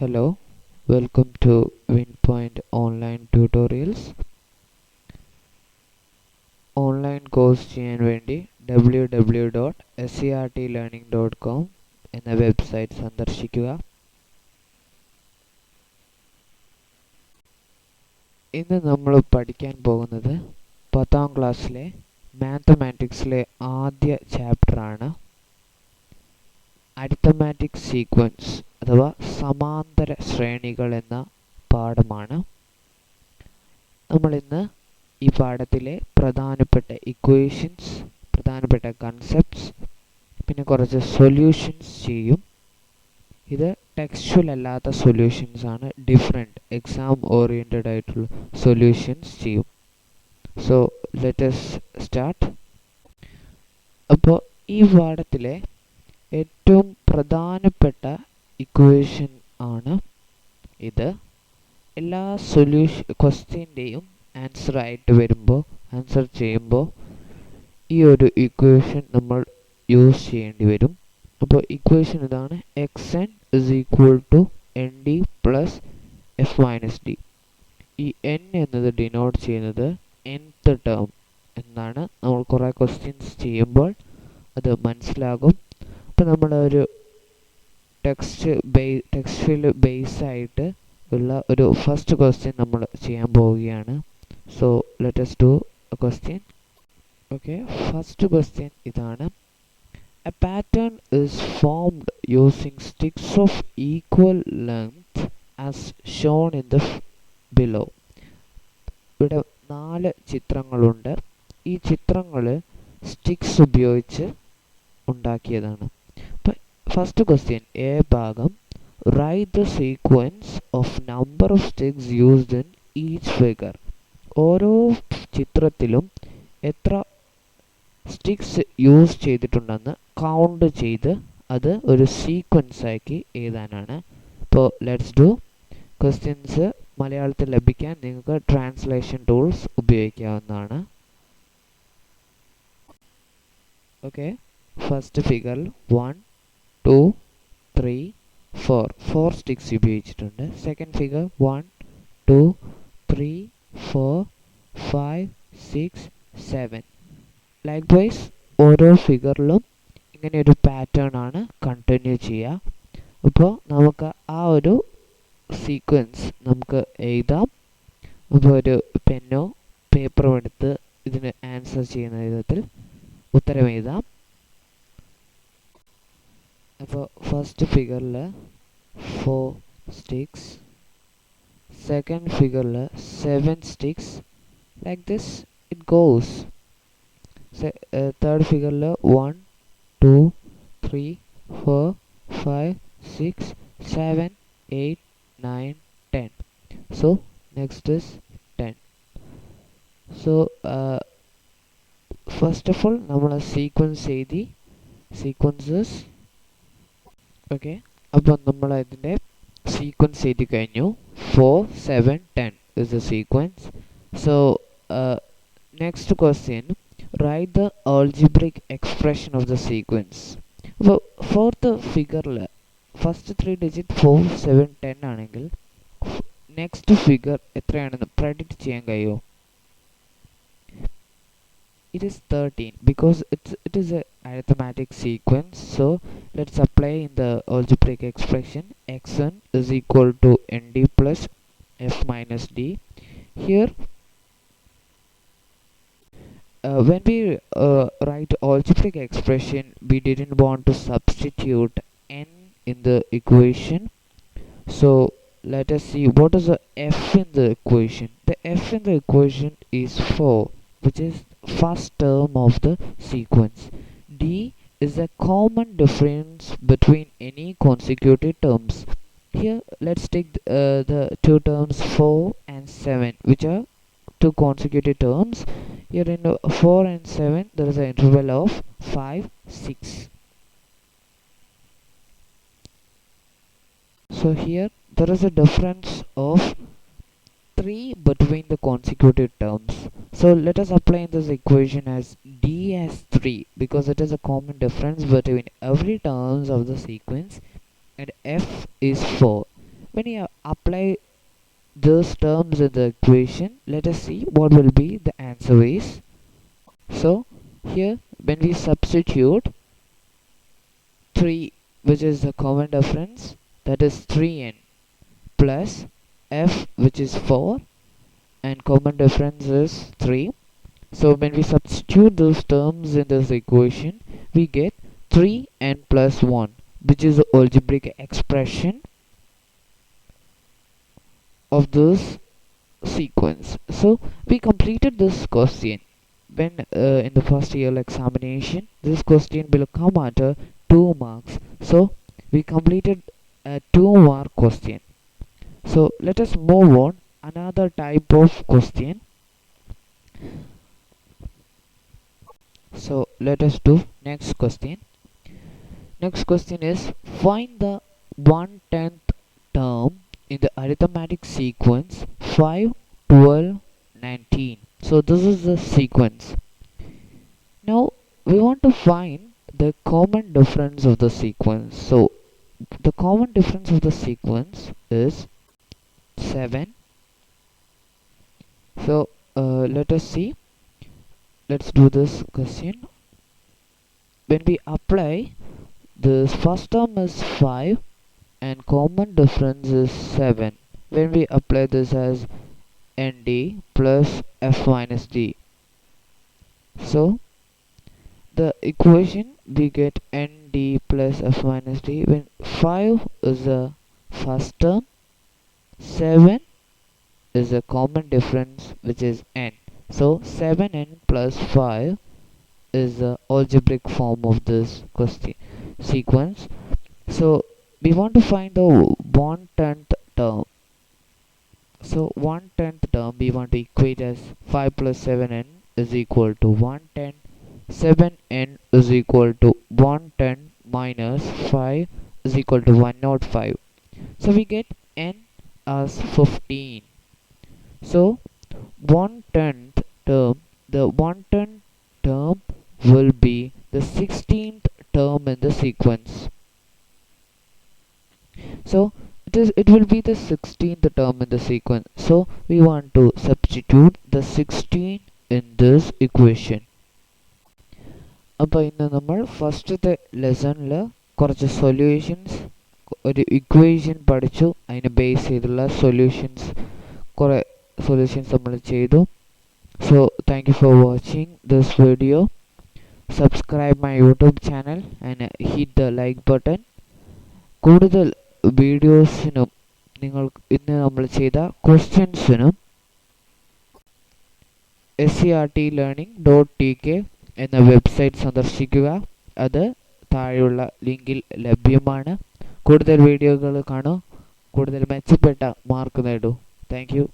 Hello, welcome to Winpoint Online Tutorials. Online course ചെയ്യാൻ വേണ്ടി www.sertlearning.com എന്ന വെബ്സൈറ്റ് സന്ദർശിക്കുക. ഇന്ന് നമ്മൾ പഠിക്കാൻ പോകുന്നത് 10ാം ക്ലാസ്സിലെ മാത്തമാറ്റിക്സിലെ ആദ്യ ചാപ്റ്ററാണ്. അരിത്തമാറ്റിക് സീക്വൻസ് അഥവാ സമാന്തര ശ്രേണികൾ എന്ന പാഠമാണ്. നമ്മളിന്ന് ഈ പാഠത്തിലെ പ്രധാനപ്പെട്ട ഇക്വേഷൻസ്, പ്രധാനപ്പെട്ട കൺസെപ്റ്റ്സ്, പിന്നെ കുറച്ച് സൊല്യൂഷൻസ് ചെയ്യും. ഇത് ടെക്സ്ച്വൽ അല്ലാത്ത സൊല്യൂഷൻസ് ആണ്, ഡിഫറെൻറ്റ് എക്സാം ഓറിയൻറ്റഡ് ആയിട്ടുള്ള സൊല്യൂഷൻസ് ചെയ്യും. So let us start. അപ്പോൾ ഈ പാഠത്തിലെ ഏറ്റവും പ്രധാനപ്പെട്ട ഇക്വേഷൻ ആണ് ഇത്. എല്ലാ ക്വസ്റ്റ്യൻ്റെയും ആൻസർ ചെയ്യുമ്പോൾ ഈ ഒരു ഇക്വേഷൻ നമ്മൾ യൂസ് ചെയ്യേണ്ടി വരും. അപ്പോൾ ഇക്വേഷൻ ഇതാണ്: xn is equal to nd plus f minus d. ഈ n എന്നത് ഡിനോട്ട് ചെയ്യുന്നത് nth ടേം എന്നാണ്. നമ്മൾ കുറേ ക്വസ്റ്റ്യൻസ് ചെയ്യുമ്പോൾ അത് മനസ്സിലാകും. അപ്പോൾ നമ്മളൊരു ടെക്സ്റ്റിൽ ബേസ് ആയിട്ട് ഉള്ള ഒരു ഫസ്റ്റ് ക്വസ്റ്റ്യൻ നമ്മൾ ചെയ്യാൻ പോവുകയാണ്. So let us do a question. Okay, first question ഇതാണ്: A pattern is formed using sticks of equal length as shown in the below. ഇവിടെ 4 ചിത്രങ്ങളുണ്ട്. ഈ ചിത്രങ്ങൾ സ്റ്റിക്സ് ഉപയോഗിച്ച് ഉണ്ടാക്കിയതാണ്. അപ്പോൾ ഫസ്റ്റ് ക്വസ്റ്റ്യൻ, എ ഭാഗം, write the sequence of number of sticks used in each figure. ഓരോ ചിത്രത്തിലും എത്ര സ്റ്റിക്സ് യൂസ് ചെയ്തിട്ടുണ്ടെന്ന് കൗണ്ട് ചെയ്ത് അത് ഒരു സീക്വൻസ് ആക്കി എഴുതാനാണ്. അപ്പോൾ ലെറ്റ്സ് ഡു. ക്വസ്റ്റ്യൻസ് മലയാളത്തിൽ ലഭിക്കാൻ നിങ്ങൾക്ക് ട്രാൻസ്ലേഷൻ ടൂൾസ് ഉപയോഗിക്കാവുന്നതാണ്. ഓക്കെ, ഫസ്റ്റ് ഫിഗറിൽ 1 2 3 4 സ്റ്റിക്സ് ഉപയോഗിച്ചിട്ടുണ്ട്. Second figure 1 2 3 4 5 6 7. ലൈക്ക്വൈസ് ഓരോ ഫിഗറിലും ഇങ്ങനെ ഒരു പാറ്റേൺ ആണ് കണ്ടിന്യൂ ചെയ്യുക. അപ്പോൾ നമുക്ക് ആ ഒരു സീക്വൻസ് നമുക്ക് എഴുതാം. അപ്പോൾ ഒരു പെന്നോ പേപ്പറും എടുത്ത് ഇതിന് ആൻസർ ചെയ്യുന്ന വിധത്തിൽ ഉത്തരം എഴുതാം. അപ്പോൾ ഫസ്റ്റ് ഫിഗറിൽ 4 സ്റ്റിക്സ്, സെക്കൻഡ് ഫിഗറിൽ 7 sticks. Like this it goes. Third ഫിഗറിൽ 1 2 3 4 5 6 7 8 9 10. So next is 10. So first of all നമ്മൾ സീക്വൻസ് എഴുതി, സീക്വൻസസ്. ഓക്കെ, അപ്പോൾ നമ്മൾ ഇതിൻ്റെ സീക്വൻസ് എഴുതി കഴിഞ്ഞു. 4 7 10 is the sequence. So next question, write the algebraic expression of the sequence. അപ്പോൾ ഫോർത്ത് ഫിഗറിൽ ഫസ്റ്റ് 3 ഡിജിറ്റ് 4 7 10 ആണെങ്കിൽ നെക്സ്റ്റ് ഫിഗർ എത്രയാണെന്ന് പ്രെഡിക്റ്റ് ചെയ്യാൻ കഴിയുമോ? It is 13 because it is a arithmetic sequence. So let's apply in the algebraic expression. Xn is equal to nd plus f minus d. Here when we write algebraic expression, we didn't want to substitute n in the equation. So let us see what is the f in the equation. The f in the equation is 4, which is first term of the sequence. D is a common difference between any consecutive terms. Here let's take the two terms 4 and 7, which are two consecutive terms. Here in 4 and 7 there is an interval of 5 6. So here there is a difference of 3 between the consecutive terms. So let us apply in this equation as d as 3 because it is a common difference between every terms of the sequence, and f is 4. when you apply those terms in the equation, let us see what will be the answer is. So here when we substitute 3, which is the common difference, that is 3n plus f, which is 4, and common difference is 3. So when we substitute those terms in this equation, we get 3n plus 1, which is the algebraic expression of this sequence. So we completed this question. When in the first year examination, this question will come at 2 marks. So we completed a 2-mark question. So let us move on another type of question. So let us do next question. Next question is, find the 1/10th term in the arithmetic sequence 5, 12, 19. So this is the sequence. Now we want to find the common difference of the sequence. So the common difference of the sequence is 7. So let us see. Let's do this question. When we apply, this first term is 5 and common difference is 7. When we apply this as nd plus f minus d, so the equation we get nd plus f minus d when 5 is the first term, 7 is a common difference, which is n. So 7n plus 5 is the algebraic form of this question sequence. So we want to find the 1/10th term. So 1/10th term we want to equate as 5 plus 7n is equal to 110. 7n is equal to 110 minus 5 is equal to 105. So we get n as 15. So 1/10th term, the 1/10th term will be the 16th term in the sequence. So it will be the 16th term in the sequence. So we want to substitute the 16 in this equation. അപ്പോൾ ഇന്ന് നമ്മൾ ഫസ്റ്റത്തെ ലെസണിൽ കുറച്ച് solutions, ഒരു equation പഠിച്ചു. അതിനെ base ചെയ്തുള്ള കുറേ സൊല്യൂഷൻസ് നമ്മൾ ചെയ്തു. So thank you for watching this video. Subscribe my YouTube channel and hit the like button. കൂടുതൽ വീഡിയോസിനും ഇന്ന് നമ്മൾ ചെയ്ത ക്വസ്റ്റ്യൻസിനും SCRTlearning.tk എന്ന വെബ്സൈറ്റ് സന്ദർശിക്കുക. അത് താഴെയുള്ള ലിങ്കിൽ ലഭ്യമാണ്. കൂടുതൽ വീഡിയോകൾ കാണൂ, കൂടുതൽ മെച്ചപ്പെട്ട മാർക്ക് നേടൂ. Thank you.